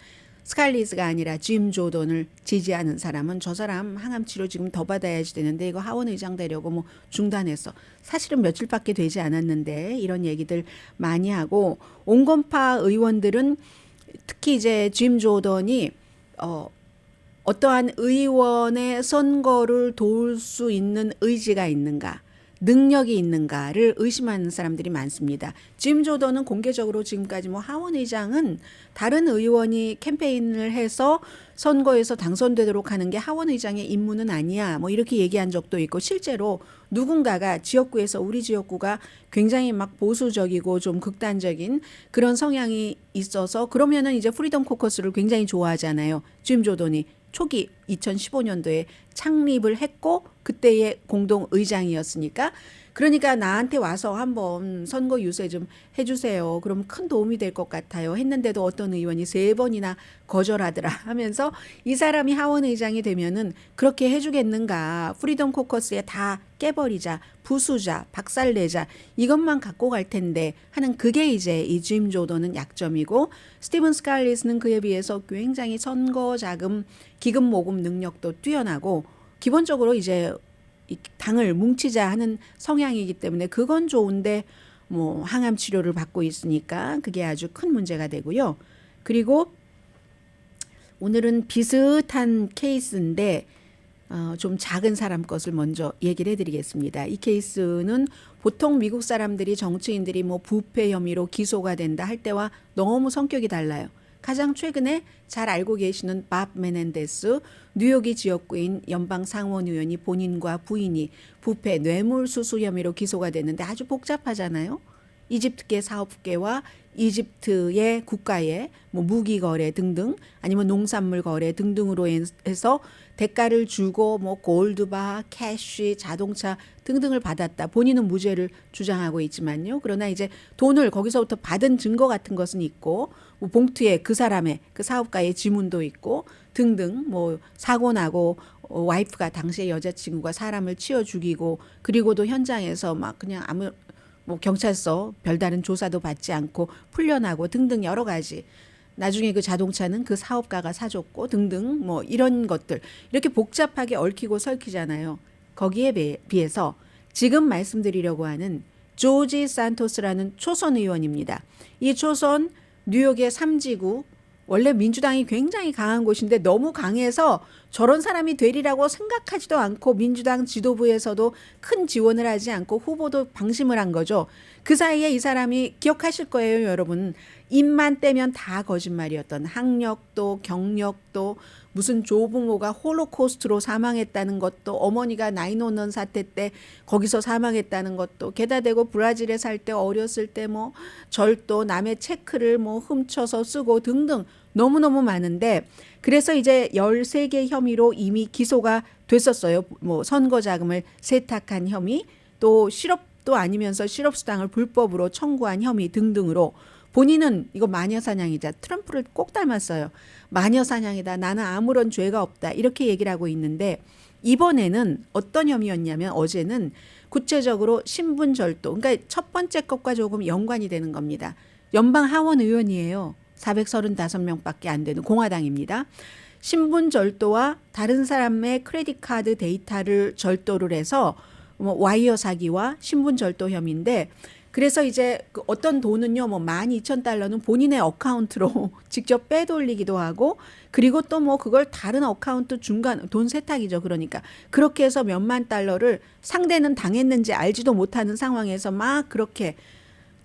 스칼리스가 아니라 짐 조던을 지지하는 사람은 저 사람 항암 치료 지금 더 받아야지 되는데 이거 하원 의장 되려고 뭐 중단했어. 사실은 며칠밖에 되지 않았는데 이런 얘기들 많이 하고 온건파 의원들은 특히 이제 짐 조던이 어떠한 의원의 선거를 도울 수 있는 의지가 있는가 능력이 있는가를 의심하는 사람들이 많습니다. 짐 조던은 공개적으로 지금까지 뭐 하원 의장은 다른 의원이 캠페인을 해서 선거에서 당선되도록 하는 게 하원 의장의 임무는 아니야. 뭐 이렇게 얘기한 적도 있고 실제로 누군가가 지역구에서 우리 지역구가 굉장히 막 보수적이고 좀 극단적인 그런 성향이 있어서 그러면은 이제 프리덤 코커스를 굉장히 좋아하잖아요. 짐 조던이 초기 2015년도에 창립을 했고 그때의 공동 의장이었으니까 그러니까 나한테 와서 한번 선거 유세 좀 해주세요. 그럼 큰 도움이 될 것 같아요. 했는데도 어떤 의원이 3번이나 거절하더라 하면서 이 사람이 하원 의장이 되면은 그렇게 해주겠는가. 프리덤 코커스에 다 깨버리자. 부수자. 박살내자. 이것만 갖고 갈 텐데 하는 그게 이제 이 짐 조던은 약점이고 스티븐 스칼리스는 그에 비해서 굉장히 선거 자금 기금 모금 능력도 뛰어나고 기본적으로 이제 당을 뭉치자 하는 성향이기 때문에 그건 좋은데 뭐 항암 치료를 받고 있으니까 그게 아주 큰 문제가 되고요. 그리고 오늘은 비슷한 케이스인데 좀 작은 사람 것을 먼저 얘기를 해드리겠습니다. 이 케이스는 보통 미국 사람들이 정치인들이 뭐 부패 혐의로 기소가 된다 할 때와 너무 성격이 달라요. 가장 최근에 잘 알고 계시는 밥 메넨데스 뉴욕이 지역구인 연방 상원 의원이 본인과 부인이 부패 뇌물수수 혐의로 기소가 됐는데 아주 복잡하잖아요. 이집트계 사업계와 이집트의 국가의 뭐 무기 거래 등등 아니면 농산물 거래 등등으로 해서 대가를 주고 뭐 골드바, 캐시, 자동차 등등을 받았다. 본인은 무죄를 주장하고 있지만요. 그러나 이제 돈을 거기서부터 받은 증거 같은 것은 있고 뭐 봉투에 그 사람의 그 사업가의 지문도 있고 등등 뭐 사고 나고 와이프가 당시의 여자친구가 사람을 치워 죽이고 그리고도 현장에서 막 그냥 아무 뭐 경찰서 별다른 조사도 받지 않고 풀려나고 등등 여러 가지. 나중에 그 자동차는 그 사업가가 사줬고 등등 뭐 이런 것들 이렇게 복잡하게 얽히고 설키잖아요. 거기에 비해서 지금 말씀드리려고 하는 조지 산토스라는 초선 의원입니다. 이 초선 뉴욕의 3지구 원래 민주당이 굉장히 강한 곳인데 너무 강해서 저런 사람이 되리라고 생각하지도 않고 민주당 지도부에서도 큰 지원을 하지 않고 후보도 방심을 한 거죠. 그 사이에 이 사람이 기억하실 거예요, 여러분. 입만 떼면 다 거짓말이었던 학력도 경력도 무슨 조부모가 홀로코스트로 사망했다는 것도 어머니가 9/11 사태 때 거기서 사망했다는 것도 게다 대고 브라질에 살 때 어렸을 때 뭐 절도 남의 체크를 뭐 훔쳐서 쓰고 등등 너무너무 많은데 그래서 이제 13개 혐의로 이미 기소가 됐었어요. 뭐 선거 자금을 세탁한 혐의 또 실업도 아니면서 실업수당을 불법으로 청구한 혐의 등등으로 본인은 이거 마녀사냥이자 트럼프를 꼭 닮았어요. 마녀사냥이다. 나는 아무런 죄가 없다. 이렇게 얘기를 하고 있는데 이번에는 어떤 혐의였냐면 어제는 구체적으로 신분절도. 그러니까 첫 번째 것과 조금 연관이 되는 겁니다. 연방 하원 의원이에요. 435명밖에 안 되는 공화당입니다. 신분절도와 다른 사람의 크레딧 카드 데이터를 절도를 해서 뭐 와이어 사기와 신분절도 혐의인데 그래서 이제 그 어떤 돈은요, 뭐 $12,000는 본인의 어카운트로 직접 빼돌리기도 하고, 그리고 또 뭐 그걸 다른 어카운트 중간 돈 세탁이죠. 그러니까 그렇게 해서 몇만 달러를 상대는 당했는지 알지도 못하는 상황에서 막 그렇게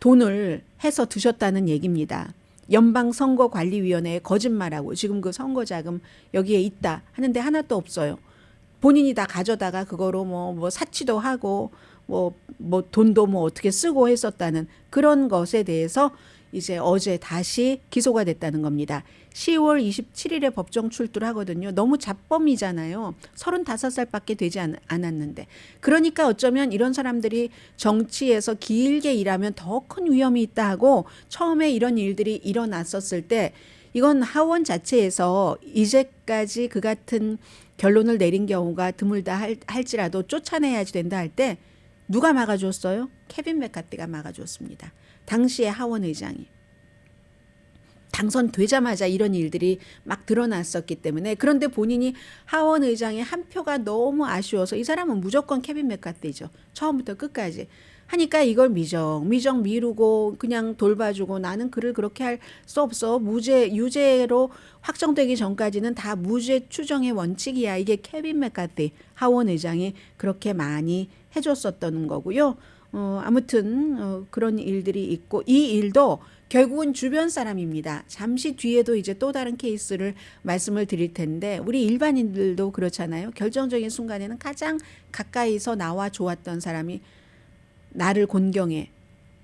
돈을 해서 드셨다는 얘기입니다. 연방선거관리위원회에 거짓말하고 지금 그 선거자금 여기에 있다 하는데 하나도 없어요. 본인이 다 가져다가 그거로 뭐 사치도 하고 뭐 돈도 뭐 어떻게 쓰고 했었다는 그런 것에 대해서 이제 어제 다시 기소가 됐다는 겁니다. 10월 27일에 법정 출두를 하거든요. 너무 잡범이잖아요. 35살밖에 되지 않았는데. 그러니까 어쩌면 이런 사람들이 정치에서 길게 일하면 더 큰 위험이 있다 하고 처음에 이런 일들이 일어났었을 때 이건 하원 자체에서 이제까지 그 같은 결론을 내린 경우가 드물다 할지라도 쫓아내야지 된다 할 때 누가 막아줬어요? 케빈 맥카티가 막아줬습니다. 당시의 하원 의장이. 당선되자마자 이런 일들이 막 드러났었기 때문에 그런데 본인이 하원 의장의 한 표가 너무 아쉬워서 이 사람은 무조건 케빈 맥카티죠. 처음부터 끝까지. 하니까 이걸 미정 미루고 그냥 돌봐주고 나는 그를 그렇게 할 수 없어. 유죄로 확정되기 전까지는 다 무죄 추정의 원칙이야. 이게 케빈 맥카티 하원 의장이 그렇게 많이 해줬었던 거고요. 아무튼 그런 일들이 있고 이 일도 결국은 주변 사람입니다. 잠시 뒤에도 이제 또 다른 케이스를 말씀을 드릴 텐데 우리 일반인들도 그렇잖아요. 결정적인 순간에는 가장 가까이서 나와 좋았던 사람이 나를 곤경해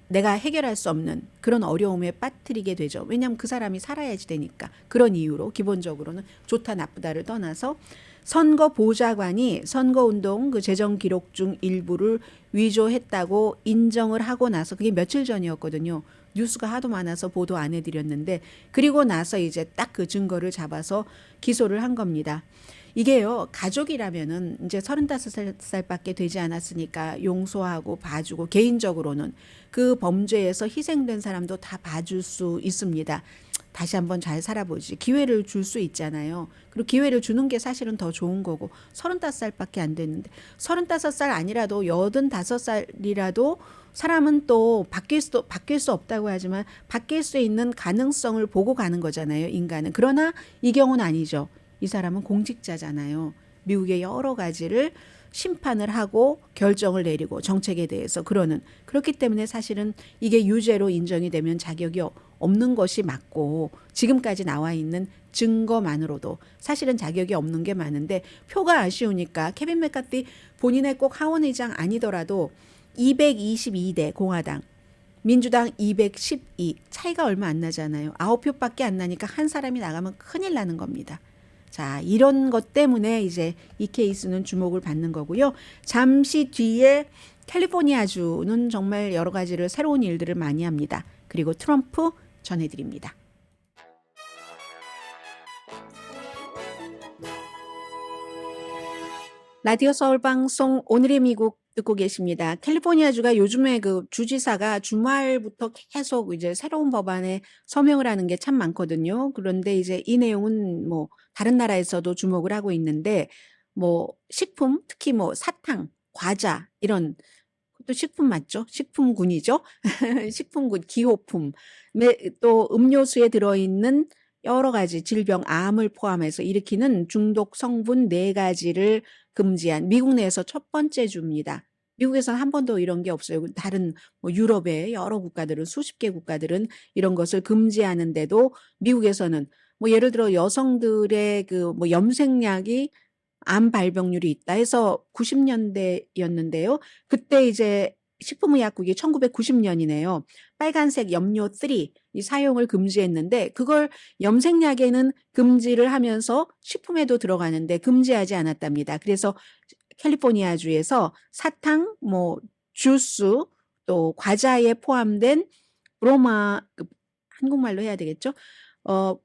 내가 해결할 수 없는 그런 어려움에 빠뜨리게 되죠. 왜냐하면 그 사람이 살아야지 되니까. 그런 이유로 기본적으로는 좋다 나쁘다를 떠나서 선거보좌관이 선거운동 그 재정 기록 중 일부를 위조했다고 인정을 하고 나서 그게 며칠 전이었거든요. 뉴스가 하도 많아서 보도 안 해드렸는데 그리고 나서 이제 딱 그 증거를 잡아서 기소를 한 겁니다. 이게요, 가족이라면은 이제 35살밖에 되지 않았으니까 용서하고 봐주고 개인적으로는 그 범죄에서 희생된 사람도 다 봐줄 수 있습니다. 다시 한번 잘 살아보지. 기회를 줄 수 있잖아요. 그리고 기회를 주는 게 사실은 더 좋은 거고 35살밖에 안 됐는데 35살 아니라도 85살이라도 사람은 또 바뀔 수 없다고 하지만 바뀔 수 있는 가능성을 보고 가는 거잖아요. 인간은. 그러나 이 경우는 아니죠. 이 사람은 공직자잖아요. 미국의 여러 가지를 심판을 하고 결정을 내리고 정책에 대해서 그렇기 때문에 사실은 이게 유죄로 인정이 되면 자격이 없는 것이 맞고 지금까지 나와 있는 증거만으로도 사실은 자격이 없는 게 많은데 표가 아쉬우니까 케빈 맥카티 본인의 꼭 하원의장 아니더라도 222대 공화당 민주당 212 차이가 얼마 안 나잖아요. 9표밖에 안 나니까 한 사람이 나가면 큰일 나는 겁니다. 자, 이런 것 때문에 이제 이 케이스는 주목을 받는 거고요. 잠시 뒤에 캘리포니아주는 정말 여러 가지를 새로운 일들을 많이 합니다. 그리고 트럼프 전해드립니다. 라디오 서울 방송 오늘의 미국 듣고 계십니다. 캘리포니아주가 요즘에 그 주지사가 주말부터 계속 이제 새로운 법안에 서명을 하는 게 참 많거든요. 그런데 이제 이 내용은 뭐 다른 나라에서도 주목을 하고 있는데 뭐 식품, 특히 뭐 사탕, 과자 이런 또 식품 맞죠? 식품군이죠. 식품군, 기호품, 또 음료수에 들어있는 여러 가지 질병, 암을 포함해서 일으키는 중독 성분 4가지를 금지한 미국 내에서 첫 번째 주입니다. 미국에서는 한 번도 이런 게 없어요. 다른 뭐 유럽의 여러 국가들은 수십 개 국가들은 이런 것을 금지하는데도 미국에서는 뭐 예를 들어 여성들의 그 뭐 염색약이 암 발병률이 있다 해서 90년대였는데요. 그때 이제 식품의약국이 1990년이네요. 빨간색 염료 3, 이 사용을 금지했는데 그걸 염색약에는 금지를 하면서 식품에도 들어가는데 금지하지 않았답니다. 그래서 캘리포니아주에서 사탕, 뭐 주스, 또 과자에 포함된 한국말로 해야 되겠죠? 어,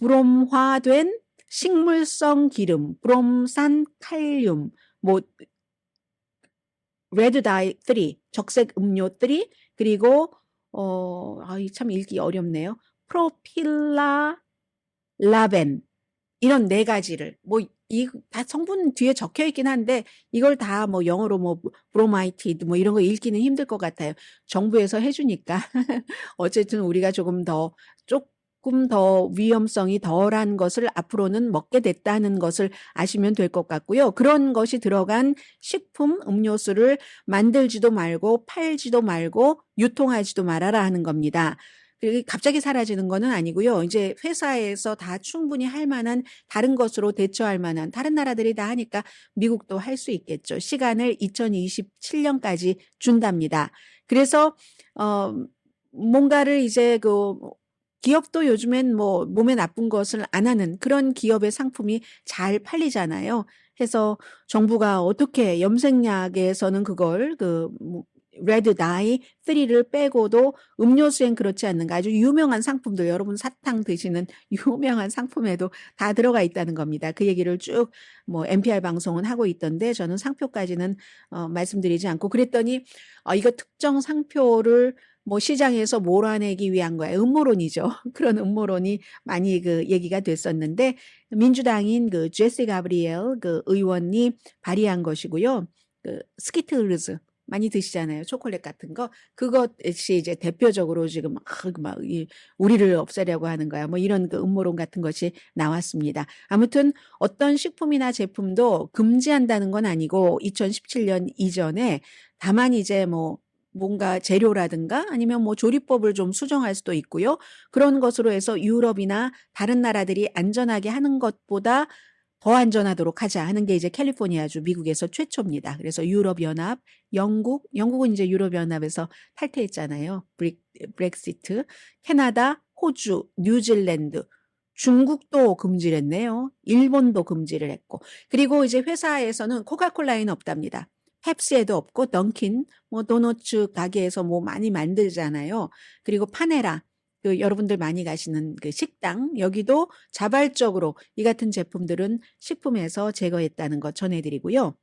브롬화된 식물성 기름, 브롬산 칼륨, 뭐 레드 다이 3, 적색 음료 3, 그리고 참 읽기 어렵네요. 프로필라 라벤, 이런 4가지를 뭐 이 다 성분 뒤에 적혀 있긴 한데 이걸 다 뭐 영어로 뭐 브로마이티드 뭐 이런 거 읽기는 힘들 것 같아요. 정부에서 해주니까 어쨌든 우리가 조금 더 위험성이 덜한 것을 앞으로는 먹게 됐다는 것을 아시면 될 것 같고요. 그런 것이 들어간 식품, 음료수를 만들지도 말고 팔지도 말고 유통하지도 말아라 하는 겁니다. 그게 갑자기 사라지는 거는 아니고요. 이제 회사에서 다 충분히 할 만한 다른 것으로 대처할 만한 다른 나라들이 다 하니까 미국도 할 수 있겠죠. 시간을 2027년까지 준답니다. 그래서 뭔가를 이제 기업도 요즘엔 뭐 몸에 나쁜 것을 안 하는 그런 기업의 상품이 잘 팔리잖아요. 해서 정부가 어떻게 염색약에서는 그걸 레드 다이 3를 빼고도 음료수엔 그렇지 않는가. 아주 유명한 상품도 여러분 사탕 드시는 유명한 상품에도 다 들어가 있다는 겁니다. 그 얘기를 쭉 뭐 NPR 방송은 하고 있던데 저는 상표까지는 말씀드리지 않고 그랬더니 이거 특정 상표를 뭐 시장에서 몰아내기 위한 거야. 음모론이죠. 그런 음모론이 많이 얘기가 됐었는데 민주당인 제시 가브리엘 의원이 발의한 것이고요. 스키틀즈 많이 드시잖아요. 초콜릿 같은 거. 그것이 이제 대표적으로 지금 우리를 없애려고 하는 거야. 뭐 이런 음모론 같은 것이 나왔습니다. 아무튼 어떤 식품이나 제품도 금지한다는 건 아니고 2017년 이전에 다만 이제 뭐 뭔가 재료라든가 아니면 뭐 조리법을 좀 수정할 수도 있고요. 그런 것으로 해서 유럽이나 다른 나라들이 안전하게 하는 것보다 더 안전하도록 하자 하는 게 이제 캘리포니아주 미국에서 최초입니다. 그래서 유럽연합, 영국은 이제 유럽연합에서 탈퇴했잖아요. 브렉시트, 캐나다, 호주, 뉴질랜드, 중국도 금지를 했네요. 일본도 금지를 했고. 그리고 이제 회사에서는 코카콜라에는 없답니다. 펩시에도 없고 던킨, 뭐 도너츠 가게에서 뭐 많이 만들잖아요. 그리고 파네라, 여러분들 많이 가시는 식당, 여기도 자발적으로 이 같은 제품들은 식품에서 제거했다는 것 전해드리고요.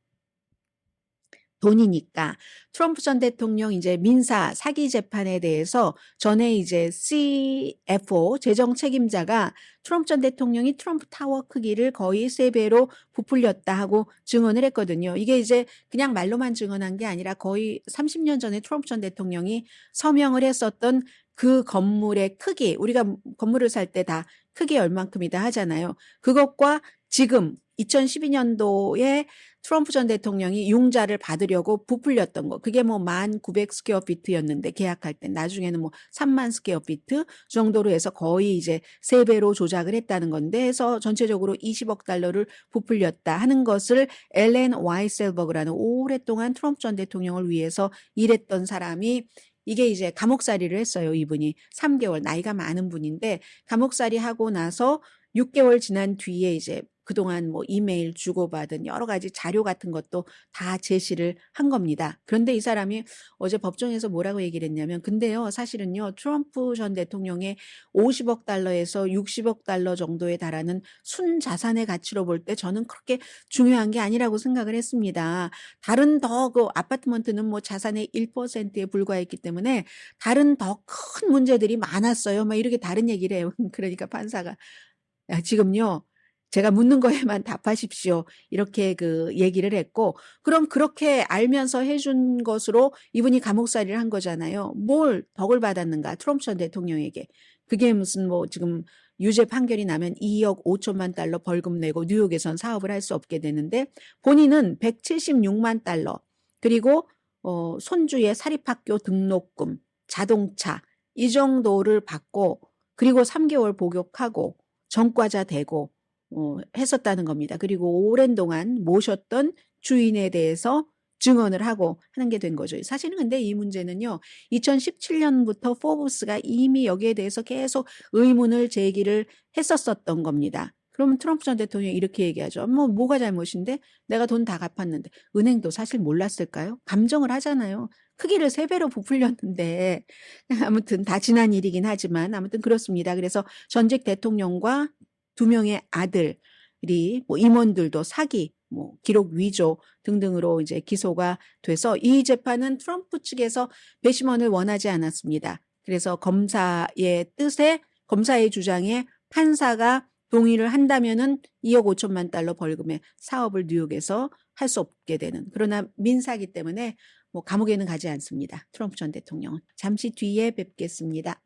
돈이니까 트럼프 전 대통령 이제 민사 사기 재판에 대해서 전에 이제 CFO 재정 책임자가 트럼프 전 대통령이 트럼프 타워 크기를 거의 3배로 부풀렸다 하고 증언을 했거든요. 이게 이제 그냥 말로만 증언한 게 아니라 거의 30년 전에 트럼프 전 대통령이 서명을 했었던 그 건물의 크기, 우리가 건물을 살 때 다 크기 얼만큼이다 하잖아요. 그것과 지금 2012년도에 트럼프 전 대통령이 융자를 받으려고 부풀렸던 거. 그게 뭐 1,900 스퀘어 피트였는데 계약할 때 나중에는 뭐 3만 스퀘어 피트 정도로 해서 거의 이제 3배로 조작을 했다는 건데 해서 전체적으로 20억 달러를 부풀렸다 하는 것을 엘렌 와이셀버그라는 오랫동안 트럼프 전 대통령을 위해서 일했던 사람이 이게 이제 감옥살이를 했어요. 이분이 3개월 나이가 많은 분인데 감옥살이 하고 나서 6개월 지난 뒤에 이제 그동안 뭐 이메일 주고받은 여러 가지 자료 같은 것도 다 제시를 한 겁니다. 그런데 이 사람이 어제 법정에서 뭐라고 얘기를 했냐면, 근데요, 사실은요, 트럼프 전 대통령의 50억 달러에서 60억 달러 정도에 달하는 순자산의 가치로 볼 때 저는 그렇게 중요한 게 아니라고 생각을 했습니다. 다른 더 그 아파트먼트는 뭐 자산의 1%에 불과했기 때문에 다른 더 큰 문제들이 많았어요. 막 이렇게 다른 얘기를 해요. 그러니까 판사가, 야, 지금요, 제가 묻는 거에만 답하십시오. 이렇게 그 얘기를 했고, 그럼 그렇게 알면서 해준 것으로 이분이 감옥살이를 한 거잖아요. 뭘 덕을 받았는가? 트럼프 전 대통령에게. 그게 무슨 뭐 지금 유죄 판결이 나면 2억 5천만 달러 벌금 내고 뉴욕에선 사업을 할 수 없게 되는데, 본인은 176만 달러, 그리고 손주의 사립학교 등록금, 자동차 이 정도를 받고, 그리고 3개월 복역하고 전과자 되고 했었다는 겁니다. 그리고 오랜 동안 모셨던 주인에 대해서 증언을 하고 하는 게 된 거죠. 사실은 근데 이 문제는요, 2017년부터 포브스가 이미 여기에 대해서 계속 의문을 제기를 했었던 겁니다. 그러면 트럼프 전 대통령이 이렇게 얘기하죠. 뭐가 잘못인데? 내가 돈 다 갚았는데. 은행도 사실 몰랐을까요? 감정을 하잖아요. 크기를 3배로 부풀렸는데. 아무튼 다 지난 일이긴 하지만 아무튼 그렇습니다. 그래서 전직 대통령과 2명의 아들이 뭐 임원들도 사기, 뭐 기록 위조 등등으로 이제 기소가 돼서 이 재판은 트럼프 측에서 배심원을 원하지 않았습니다. 그래서 검사의 뜻에, 검사의 주장에 판사가 동의를 한다면은 2억 5천만 달러 벌금에 사업을 뉴욕에서 할 수 없게 되는, 그러나 민사기 때문에 뭐 감옥에는 가지 않습니다. 트럼프 전 대통령은. 잠시 뒤에 뵙겠습니다.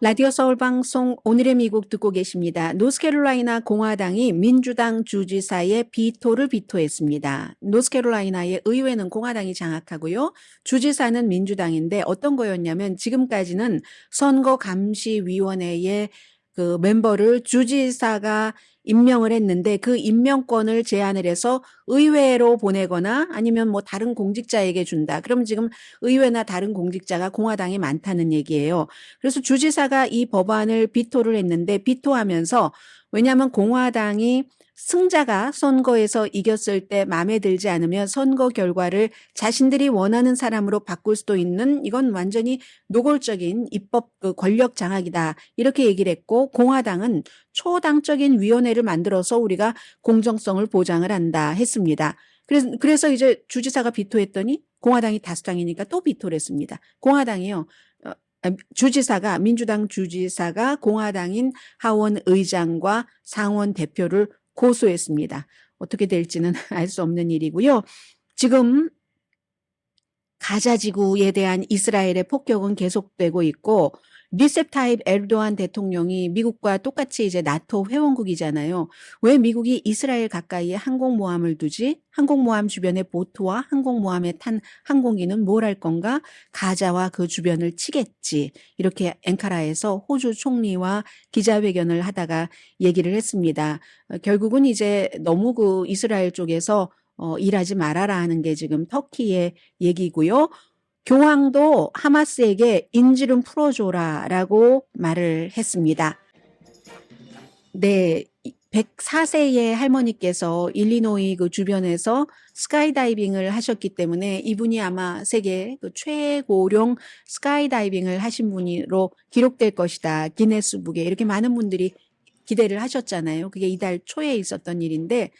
라디오 서울 방송 오늘의 미국 듣고 계십니다. 노스캐롤라이나 공화당이 민주당 주지사의 비토를 비토했습니다. 노스캐롤라이나의 의회는 공화당이 장악하고요. 주지사는 민주당인데 어떤 거였냐면, 지금까지는 선거감시위원회의 그 멤버를 주지사가 임명을 했는데 그 임명권을 제한을 해서 의회로 보내거나 아니면 뭐 다른 공직자에게 준다. 그럼 지금 의회나 다른 공직자가 공화당이 많다는 얘기예요. 그래서 주지사가 이 법안을 비토를 했는데, 비토하면서, 왜냐하면 공화당이 승자가 선거에서 이겼을 때 마음에 들지 않으면 선거 결과를 자신들이 원하는 사람으로 바꿀 수도 있는, 이건 완전히 노골적인 입법 그 권력 장악이다, 이렇게 얘기를 했고, 공화당은 초당적인 위원회를 만들어서 우리가 공정성을 보장을 한다 했습니다. 그래서 이제 주지사가 비토했더니 공화당이 다수당이니까 또 비토를 했습니다. 공화당이요. 주지사가, 민주당 주지사가 공화당인 하원 의장과 상원 대표를 고소했습니다. 어떻게 될지는 알 수 없는 일이고요. 지금 가자 지구에 대한 이스라엘의 폭격은 계속되고 있고, 리셉 타입 에르도안 대통령이 미국과 똑같이 이제 나토 회원국이잖아요. 왜 미국이 이스라엘 가까이에 항공모함을 두지? 항공모함 주변에 보트와 항공모함에 탄 항공기는 뭘 할 건가? 가자와 그 주변을 치겠지. 이렇게 앵카라에서 호주 총리와 기자회견을 하다가 얘기를 했습니다. 결국은 이제 너무 그 이스라엘 쪽에서 일하지 말아라 하는 게 지금 터키의 얘기고요. 교황도 하마스에게 인질은 풀어줘라라고 말을 했습니다. 네, 104세의 할머니께서 일리노이 그 주변에서 스카이다이빙을 하셨기 때문에 이분이 아마 세계 그 최고령 스카이다이빙을 하신 분으로 기록될 것이다, 기네스북에. 이렇게 많은 분들이 기대를 하셨잖아요. 그게 이달 초에 있었던 일인데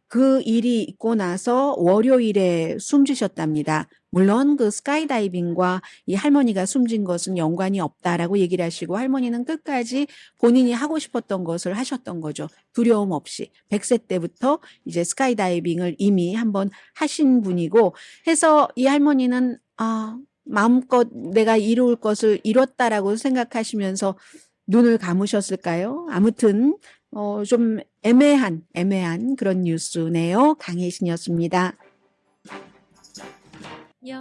그 일이 있고 나서 월요일에 숨지셨답니다. 물론 그 스카이다이빙과 이 할머니가 숨진 것은 연관이 없다라고 얘기를 하시고, 할머니는 끝까지 본인이 하고 싶었던 것을 하셨던 거죠. 두려움 없이. 100세 때부터 이제 스카이다이빙을 이미 한번 하신 분이고 해서 이 할머니는 마음껏 내가 이룰 것을 이뤘다라고 생각하시면서 눈을 감으셨을까요? 아무튼 좀 애매한 그런 뉴스네요. 강혜신이었습니다.